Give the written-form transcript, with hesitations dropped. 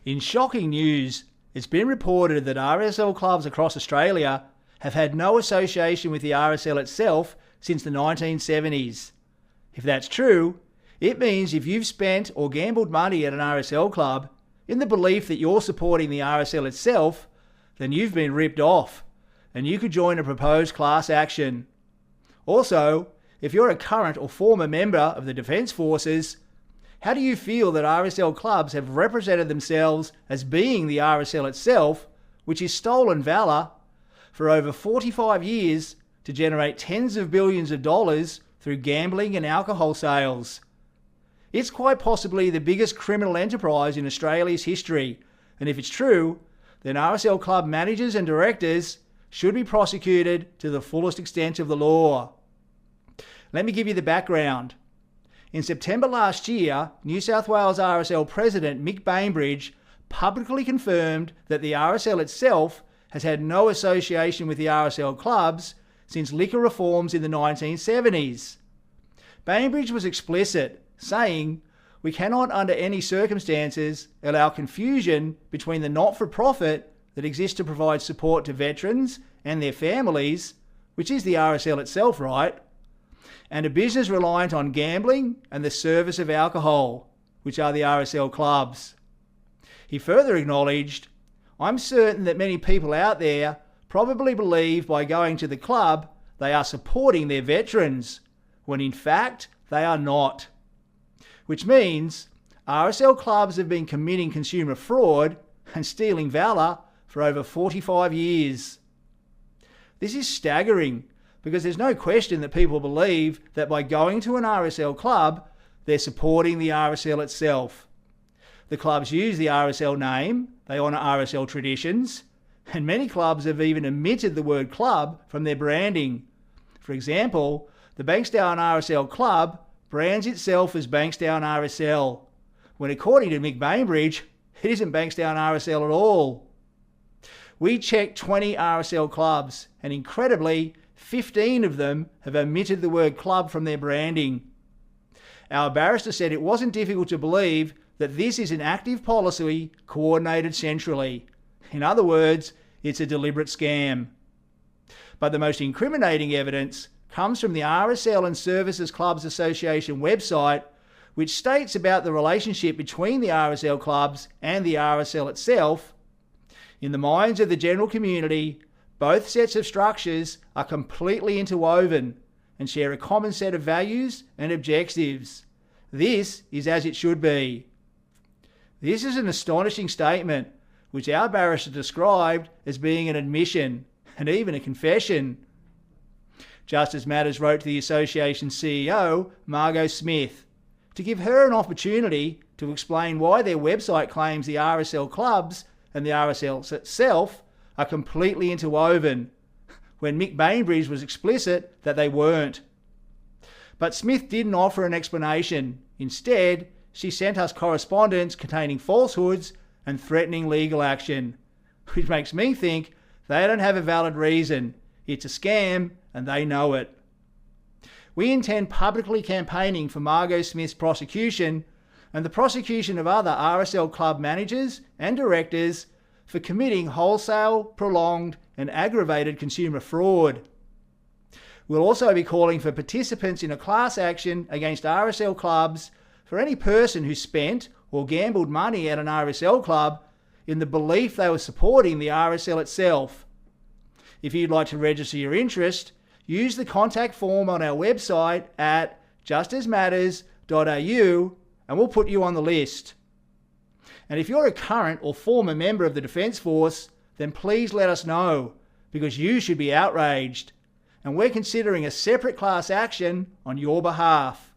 In shocking news, it's been reported that RSL clubs across Australia have had no association with the RSL itself since the 1970s. If that's true, it means if you've spent or gambled money at an RSL club in the belief that you're supporting the RSL itself, then you've been ripped off and you could join a proposed class action. Also, if you're a current or former member of the Defence Forces, how do you feel that RSL clubs have represented themselves as being the RSL itself, which is stolen valour, for over 45 years to generate tens of billions of dollars through gambling and alcohol sales? It's quite possibly the biggest criminal enterprise in Australia's history, and if it's true, then RSL club managers and directors should be prosecuted to the fullest extent of the law. Let me give you the background. In September last year, New South Wales RSL President Mick Bainbridge publicly confirmed that the RSL itself has had no association with the RSL clubs since liquor reforms in the 1970s. Bainbridge was explicit, saying, "We cannot under any circumstances allow confusion between the not-for-profit that exists to provide support to veterans and their families, which is the RSL itself, right, and a business reliant on gambling and the service of alcohol, which are the RSL clubs." He further acknowledged, "I'm certain that many people out there probably believe by going to the club they are supporting their veterans, when in fact they are not." Which means RSL clubs have been committing consumer fraud and stealing valour for over 45 years. This is staggering, because there's no question that people believe that by going to an RSL club, they're supporting the RSL itself. The clubs use the RSL name, they honour RSL traditions, and many clubs have even omitted the word club from their branding. For example, the Bankstown RSL club brands itself as Bankstown RSL, when according to Mick Bainbridge, it isn't Bankstown RSL at all. We checked 20 RSL clubs, and incredibly, 15 of them have omitted the word club from their branding. Our barrister said it wasn't difficult to believe that this is an active policy coordinated centrally. In other words, it's a deliberate scam. But the most incriminating evidence comes from the RSL and Services Clubs Association website, which states about the relationship between the RSL clubs and the RSL itself. In the minds of the general community, both sets of structures are completely interwoven and share a common set of values and objectives. This is as it should be. This is an astonishing statement, which our barrister described as being an admission and even a confession. Justice Matters wrote to the association's CEO, Margot Smith, to give her an opportunity to explain why their website claims the RSL clubs and the RSL itself are completely interwoven, when Mick Bainbridge was explicit that they weren't. But Smith didn't offer an explanation. Instead, she sent us correspondence containing falsehoods and threatening legal action, which makes me think they don't have a valid reason. It's a scam, and they know it. We intend publicly campaigning for Margot Smith's prosecution and the prosecution of other RSL club managers and directors for committing wholesale, prolonged and aggravated consumer fraud. We'll also be calling for participants in a class action against RSL clubs for any person who spent or gambled money at an RSL club in the belief they were supporting the RSL itself. If you'd like to register your interest, use the contact form on our website at justasmatters.au and we'll put you on the list. And if you're a current or former member of the Defence Force, then please let us know, because you should be outraged, and we're considering a separate class action on your behalf.